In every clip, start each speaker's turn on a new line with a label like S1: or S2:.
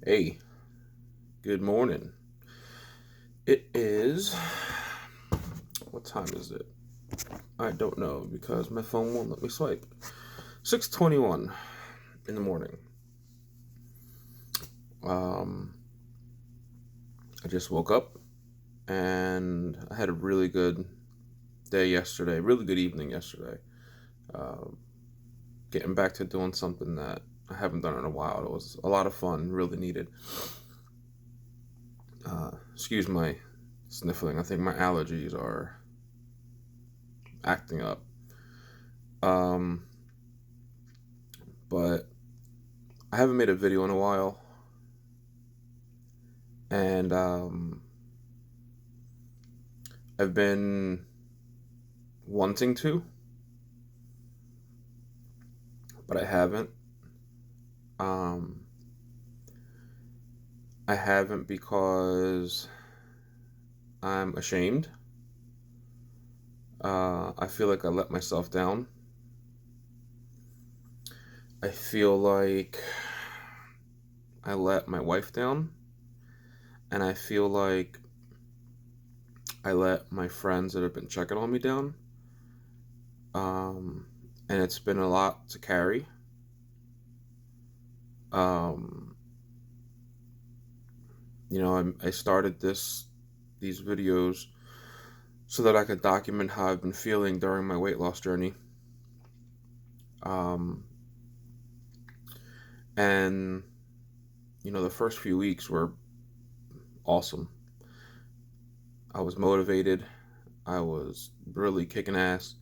S1: Hey, good morning. It is. What time is it? I don't know because my phone won't let me swipe. 6:21 in the morning. Um, I just woke up and I had a really good day yesterday, really good evening yesterday. Um, Getting back to doing something that I haven't done in a while. It was a lot of fun, really needed. Excuse my sniffling. I think my allergies are acting up. Um, but I haven't made a video in a while, and I've been wanting to, but I haven't. Um, I haven't because I'm ashamed. I feel like I let myself down. I feel like I let my wife down, and I feel like I let my friends that have been checking on me down. Um, and it's been a lot to carry. Um, I started these videos so that I could document how I've been feeling during my weight loss journey. Um, and the first few weeks were awesome. I was motivated. I was really kicking ass,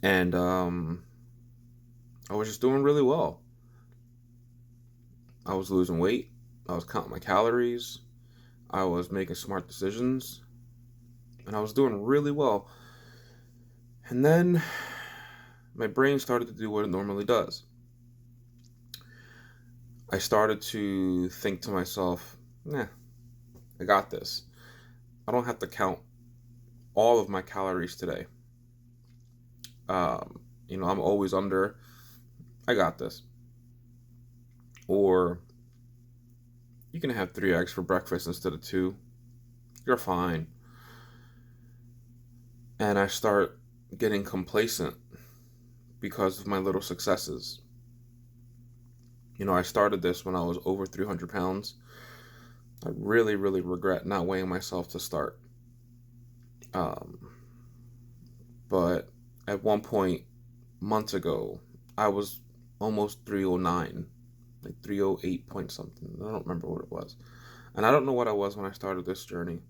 S1: and I was just doing really well. I was losing weight. I was counting my calories. I was making smart decisions, and I was doing really well. And then my brain started to do what it normally does. I started to think to myself, nah, I got this. I don't have to count all of my calories today. I'm always under. I got this. Or you can have 3 eggs for breakfast instead of two. You're fine. And I start getting complacent because of my little successes. I started this when I was over 300 pounds. I really, really regret not weighing myself to start. Um, but at one point, months ago, I was almost 309, like 308 point something. I don't remember what it was. And I don't know what I was when I started this journey.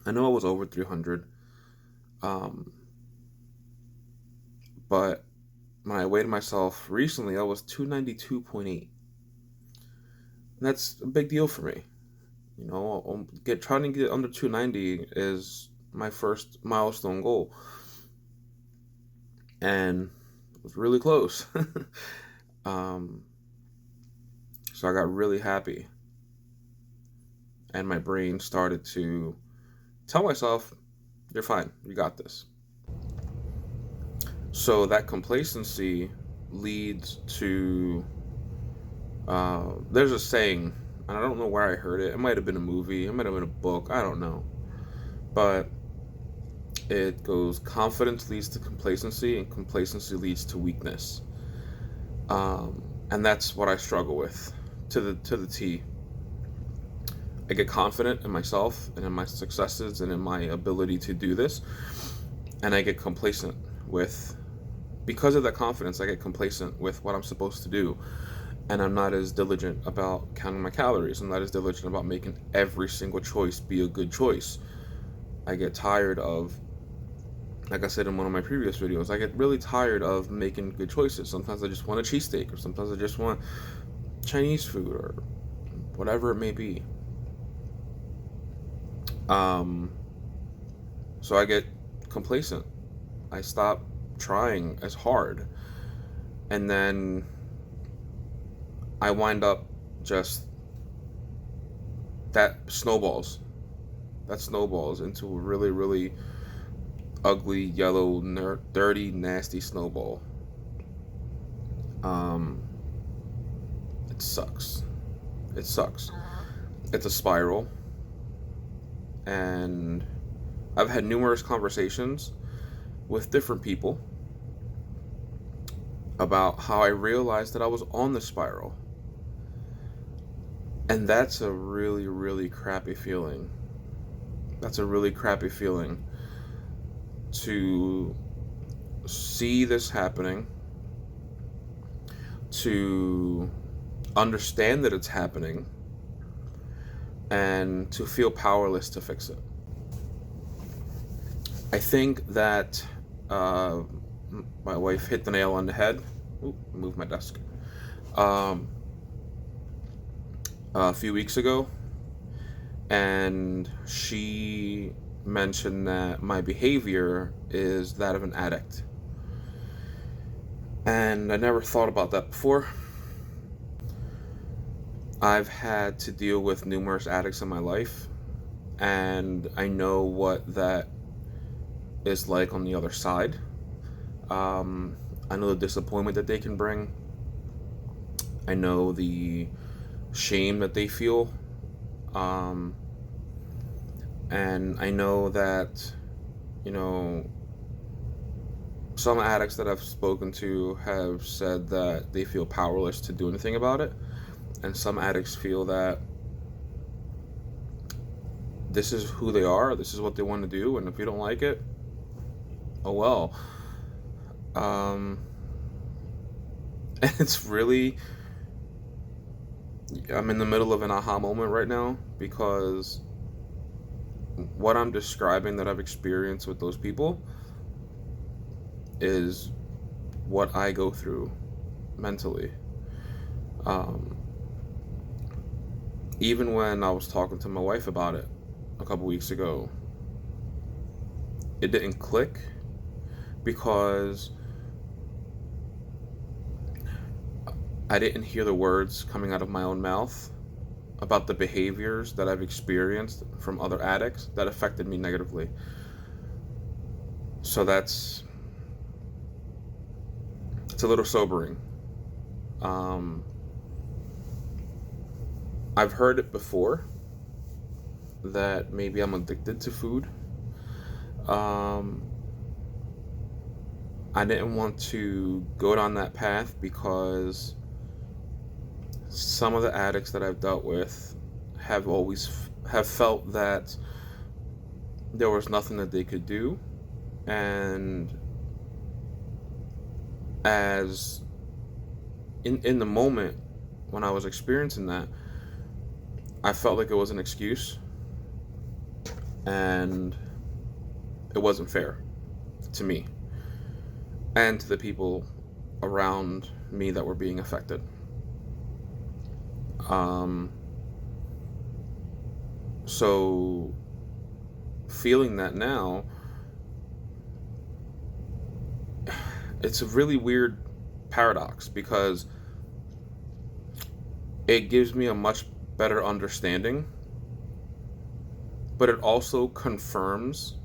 S1: I know I was over 300. Um, but when I weighed myself recently, I was 292.8. And that's a big deal for me. Trying to get under 290 is my first milestone goal. And it was really close. um, so I got really happy. And my brain started to tell myself, you're fine, you got this. So that complacency leads to there's a saying, and I don't know where I heard it. It might have been a movie, it might have been a book, I don't know. But it goes confidence leads to complacency, and complacency leads to weakness. And that's what I struggle with to the T. I get confident in myself and in my successes and in my ability to do this, and I get complacent with because of that confidence. I get complacent with what I'm supposed to do, and I'm not as diligent about counting my calories. I'm not as diligent about making every single choice be a good choice. I get tired of, like I said in one of my previous videos, I get really tired of making good choices. Sometimes I just want a cheesesteak, or sometimes I just want Chinese food, or whatever it may be. Um, so I get complacent. I stop trying as hard, and then I wind up just that snowballs. That snowballs into a really, really ugly, yellow, dirty, nasty snowball. Um, it sucks. It sucks. It's a spiral, and I've had numerous conversations with different people about how I realized that I was on the spiral. And that's a really, really crappy feeling. That's a really crappy feeling to see this happening, to understand that it's happening, and to feel powerless to fix it. I think that my wife hit the nail on the head. Ooh, move my desk. Um, a few weeks ago, and she mentioned that my behavior is that of an addict. And I never thought about that before. I've had to deal with numerous addicts in my life, and I know what that is like on the other side. I know the disappointment that they can bring. I know the shame that they feel. Um, and I know that, you know, some addicts that I've spoken to have said that they feel powerless to do anything about it. And some addicts feel that this is who they are, this is what they want to do, and if you don't like it, oh well. And it's really, I'm in the middle of an aha moment right now, because what I'm describing that I've experienced with those people is what I go through mentally. Even when I was talking to my wife about it a couple weeks ago, it didn't click, because I didn't hear the words coming out of my own mouth about the behaviors that I've experienced from other addicts that affected me negatively. So it's a little sobering. I've heard it before that maybe I'm addicted to food. I didn't want to go down that path, because some of the addicts that I've dealt with have felt that there was nothing that they could do, and as in the moment when I was experiencing that, I felt like it was an excuse, and it wasn't fair to me and to the people around me that were being affected. So feeling that now, it's a really weird paradox, because it gives me a much better understanding, but it also confirms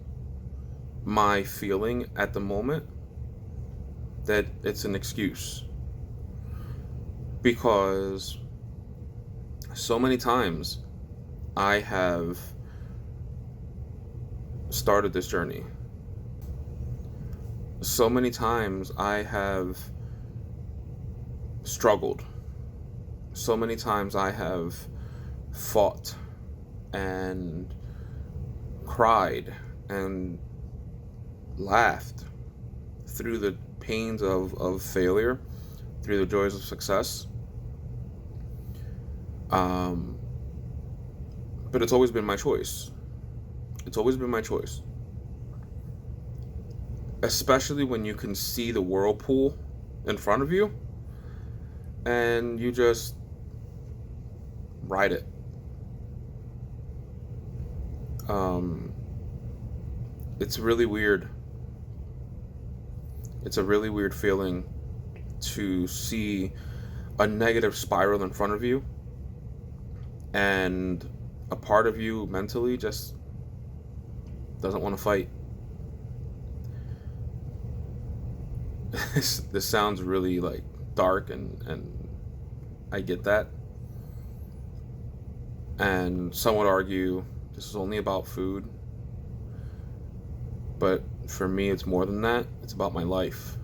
S1: my feeling at the moment that it's an excuse. Because so many times I have started this journey. So many times I have struggled. So many times I have fought and cried and laughed through the pains of failure, through the joys of success. But it's always been my choice. It's always been my choice. Especially when you can see the whirlpool in front of you and you just ride it. It's really weird. It's a really weird feeling to see a negative spiral in front of you, and a part of you mentally just doesn't want to fight. This sounds really like dark and I get that. And some would argue this is only about food. But for me, it's more than that. It's about my life.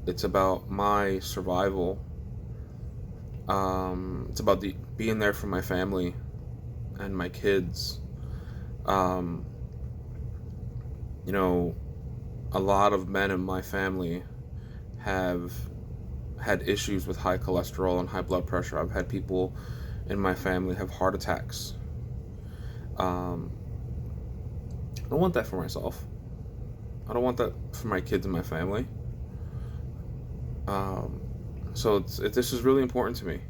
S1: It's about my survival. It's about being there for my family and my kids. Um, you know, a lot of men in my family have had issues with high cholesterol and high blood pressure. I've had people in my family have heart attacks. Um, I don't want that for myself. I don't want that for my kids and my family. Um, so this is really important to me.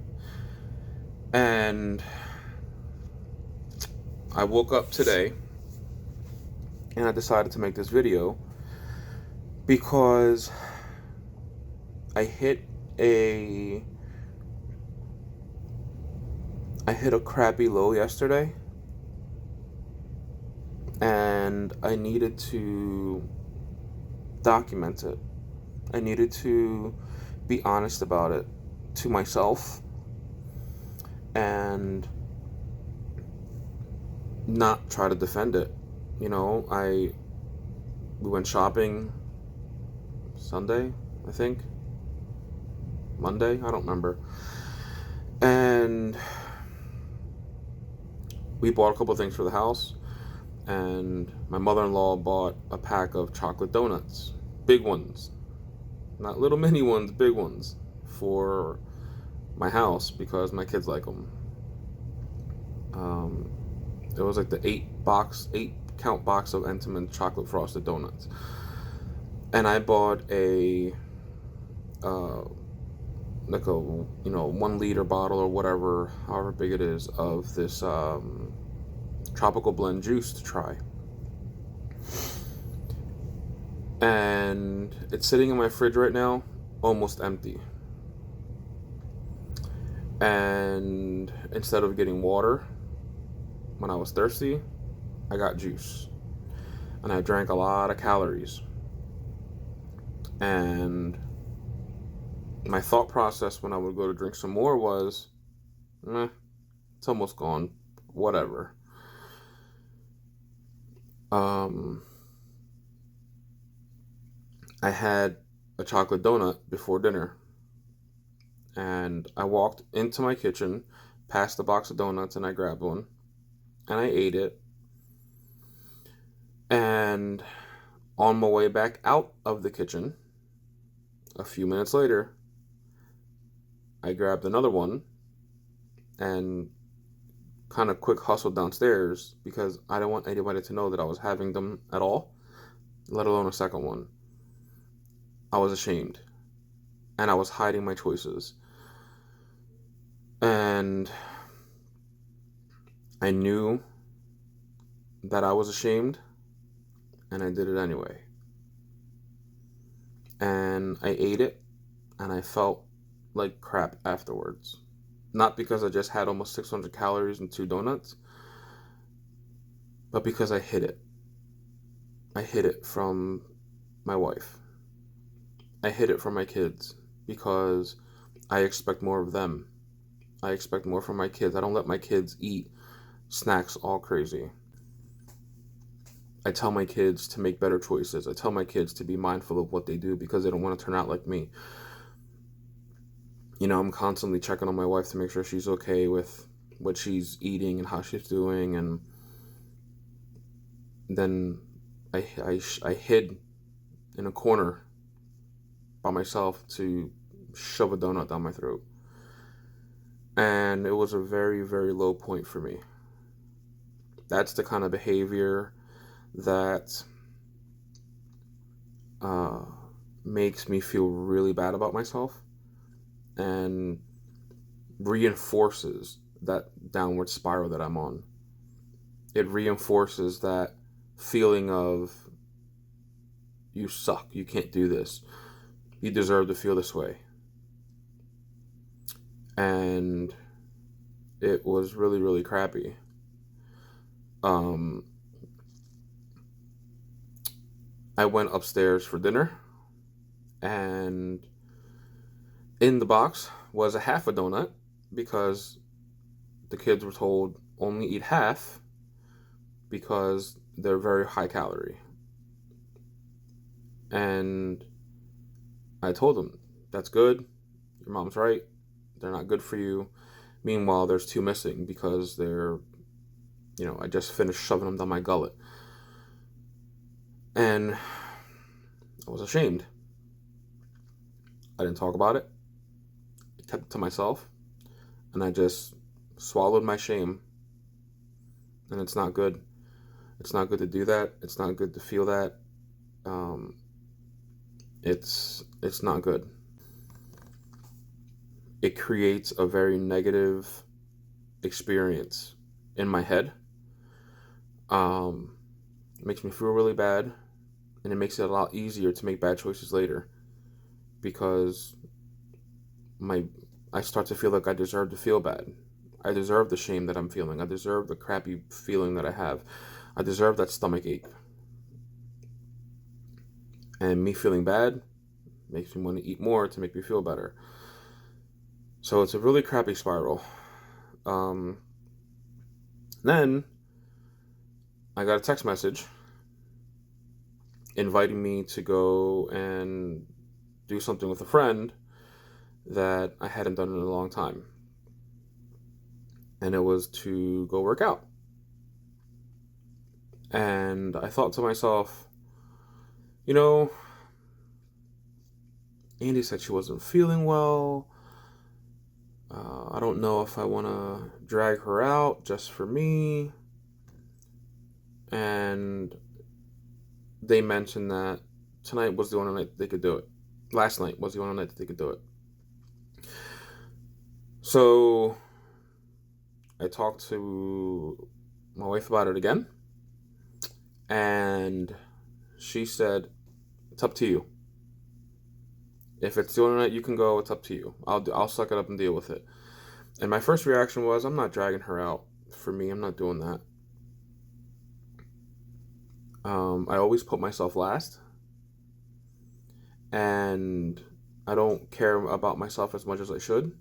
S1: And I woke up today and I decided to make this video because I hit a crappy low yesterday, and I needed to document it. I needed to be honest about it to myself and not try to defend it. We went shopping Sunday, I think. Monday, I don't remember. And we bought a couple of things for the house, and my mother-in-law bought a pack of chocolate donuts, big ones, not little mini ones, big ones, for my house because my kids like them. It was like the 8 count box of Entenmann chocolate frosted donuts, and I bought a like a 1 liter bottle or whatever, however big it is, of this tropical blend juice to try. And it's sitting in my fridge right now, almost empty. And instead of getting water when I was thirsty, I got juice. And I drank a lot of calories. And my thought process when I would go to drink some more was, it's almost gone, whatever. I had a chocolate donut before dinner, and I walked into my kitchen, past the box of donuts, and I grabbed one, and I ate it. And on my way back out of the kitchen, a few minutes later, I grabbed another one and kind of quick hustled downstairs because I didn't want anybody to know that I was having them at all, let alone a second one. I was ashamed, and I was hiding my choices. And I knew that I was ashamed, and I did it anyway. And I ate it, and I felt like crap afterwards. Not because I just had almost 600 calories and 2 donuts, but because I hid it. I hid it from my wife. I hid it from my kids because I expect more of them. I expect more from my kids. I don't let my kids eat snacks all crazy. I tell my kids to make better choices. I tell my kids to be mindful of what they do because they don't want to turn out like me. I'm constantly checking on my wife to make sure she's okay with what she's eating and how she's doing. And then I hid in a corner by myself to shove a donut down my throat. And it was a very, very low point for me. That's the kind of behavior that makes me feel really bad about myself and reinforces that downward spiral that I'm on. It reinforces that feeling of, you suck, you can't do this, you deserve to feel this way. And it was really, really crappy. I went upstairs for dinner, and in the box was a half a donut because the kids were told only eat half because they're very high calorie. And I told them, that's good. Your mom's right. They're not good for you. Meanwhile, there's two missing because they're, I just finished shoving them down my gullet. And I was ashamed. I didn't talk about it. I kept it to myself. And I just swallowed my shame. And it's not good. It's not good to do that. It's not good to feel that. It's not good. It creates a very negative experience in my head. It makes me feel really bad, and it makes it a lot easier to make bad choices later because I start to feel like I deserve to feel bad. I deserve the shame that I'm feeling. I deserve the crappy feeling that I have. I deserve that stomach ache. And me feeling bad makes me want to eat more to make me feel better. So it's a really crappy spiral. Then I got a text message inviting me to go and do something with a friend that I hadn't done in a long time. And it was to go work out. And I thought to myself, Andy said she wasn't feeling well. I don't know if I want to drag her out just for me. And they mentioned that tonight was the only night they could do it. Last night was the only night that they could do it. So I talked to my wife about it again. And she said, it's up to you. If it's the only night you can go, it's up to you. I'll suck it up and deal with it. And my first reaction was, I'm not dragging her out. For me, I'm not doing that. I always put myself last. And I don't care about myself as much as I should.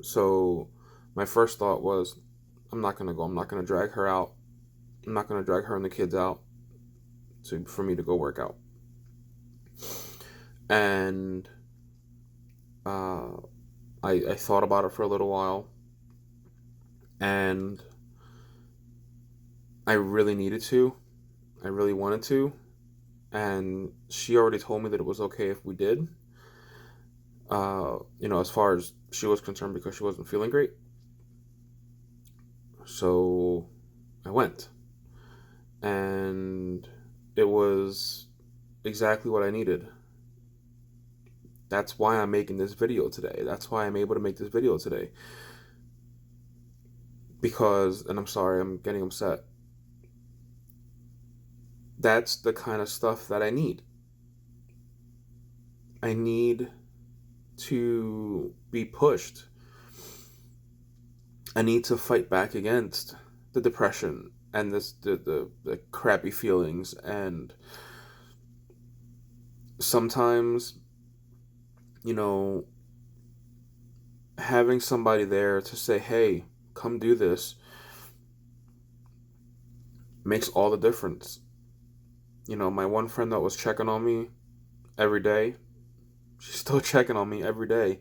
S1: So my first thought was, I'm not going to go. I'm not going to drag her out. I'm not going to drag her and the kids out for me to go work out. And I thought about it for a little while, and I really needed to. I really wanted to, and she already told me that it was okay if we did. As far as she was concerned, because she wasn't feeling great. So I went, and it was exactly what I needed. That's why I'm making this video today. That's why I'm able to make this video today. Because, and I'm sorry, I'm getting upset. That's the kind of stuff that I need. I need to be pushed. I need to fight back against the depression and the crappy feelings. And sometimes, having somebody there to say, hey, come do this, makes all the difference. My one friend that was checking on me every day, she's still checking on me every day.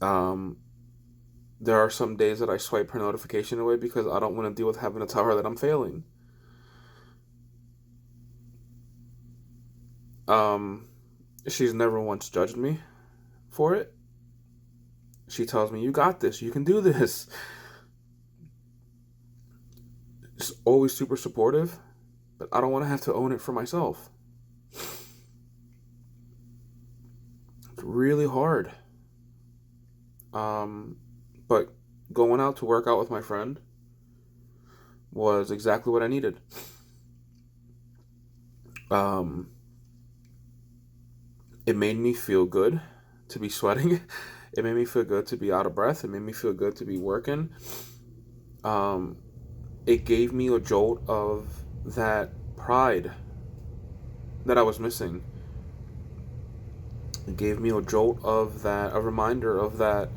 S1: There are some days that I swipe her notification away because I don't want to deal with having to tell her that I'm failing. She's never once judged me for it. She tells me, you got this, you can do this. She's always super supportive, but I don't want to have to own it for myself. It's really hard. But going out to work out with my friend was exactly what I needed. It made me feel good to be sweating. It made me feel good to be out of breath. It made me feel good to be working. It gave me a jolt of that pride that I was missing. It gave me a jolt of that, a reminder of that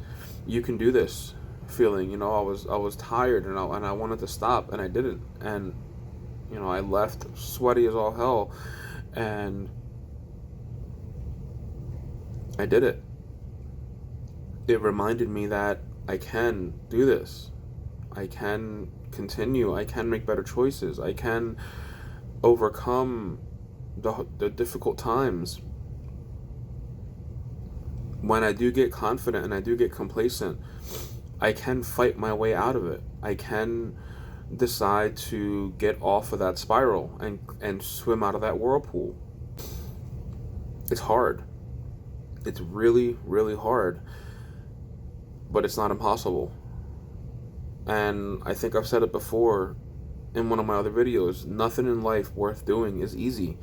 S1: you can do this feeling. I was tired, and I wanted to stop, and I didn't. And I left sweaty as all hell, and I did it. It reminded me that I can do this. I can continue. I can make better choices. I can overcome the difficult times. When I do get confident and I do get complacent, I can fight my way out of it. I can decide to get off of that spiral and swim out of that whirlpool. It's hard. It's really, really hard. But it's not impossible. And I think I've said it before in one of my other videos, nothing in life worth doing is easy.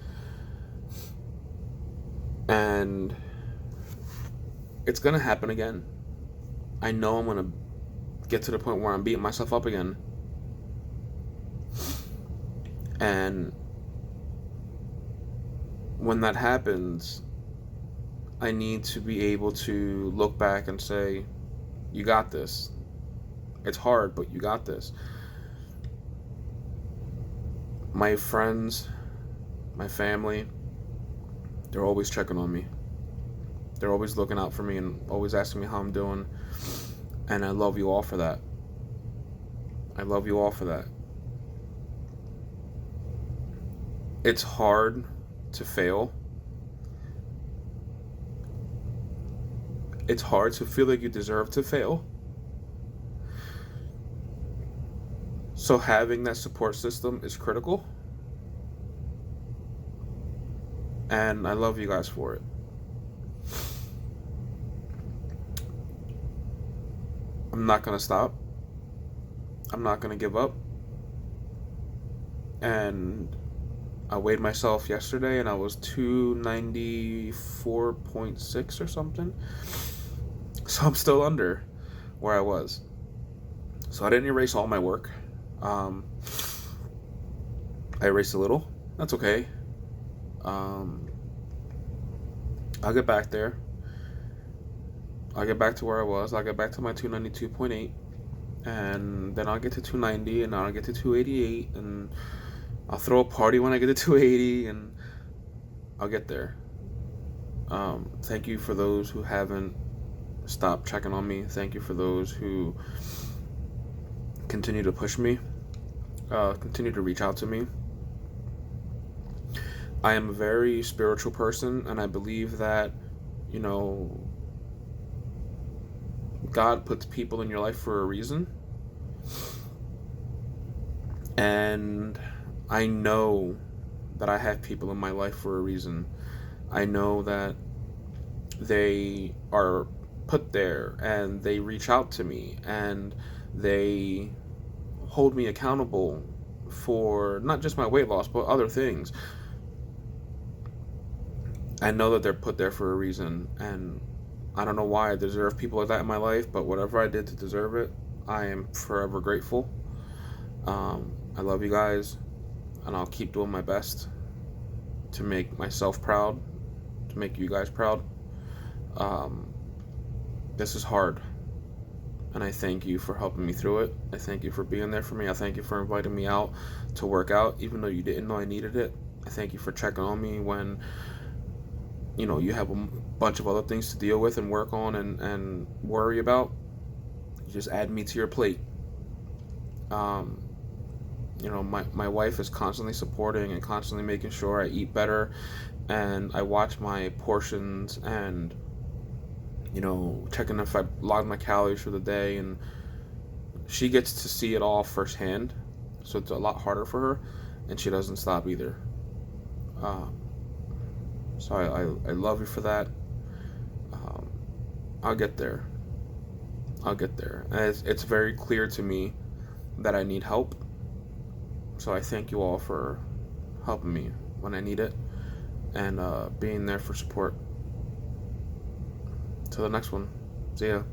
S1: And it's going to happen again. I know I'm going to get to the point where I'm beating myself up again. And when that happens, I need to be able to look back and say, you got this. It's hard, but you got this. My friends, my family, they're always checking on me. They're always looking out for me and always asking me how I'm doing. And I love you all for that. I love you all for that. It's hard to fail. It's hard to feel like you deserve to fail. So having that support system is critical. And I love you guys for it. I'm not going to stop. I'm not going to give up. And I weighed myself yesterday and I was 294.6 or something. So I'm still under where I was. So I didn't erase all my work. I erased a little. That's okay. I'll get back there. I'll get back to where I was. I'll get back to my 292.8. And then I'll get to 290, and I'll get to 288, and I'll throw a party when I get to 280, and I'll get there. Thank you for those who haven't stopped checking on me. Thank you for those who continue to push me, continue to reach out to me. I am a very spiritual person, and I believe that, God puts people in your life for a reason. And I know that I have people in my life for a reason. I know that they are put there and they reach out to me and they hold me accountable for not just my weight loss, but other things. I know that they're put there for a reason, and I don't know why I deserve people like that in my life, but whatever I did to deserve it, I am forever grateful. I love you guys, and I'll keep doing my best to make myself proud, to make you guys proud. This is hard, and I thank you for helping me through it. I thank you for being there for me. I thank you for inviting me out to work out, even though you didn't know I needed it. I thank you for checking on me when you have a bunch of other things to deal with and work on and worry about. You just add me to your plate. My wife is constantly supporting and constantly making sure I eat better, and I watch my portions and checking if I log my calories for the day, and she gets to see it all firsthand, so it's a lot harder for her, and she doesn't stop either. So I love you for that. I'll get there. And it's very clear to me that I need help. So I thank you all for helping me when I need it and being there for support. Till the next one. See ya.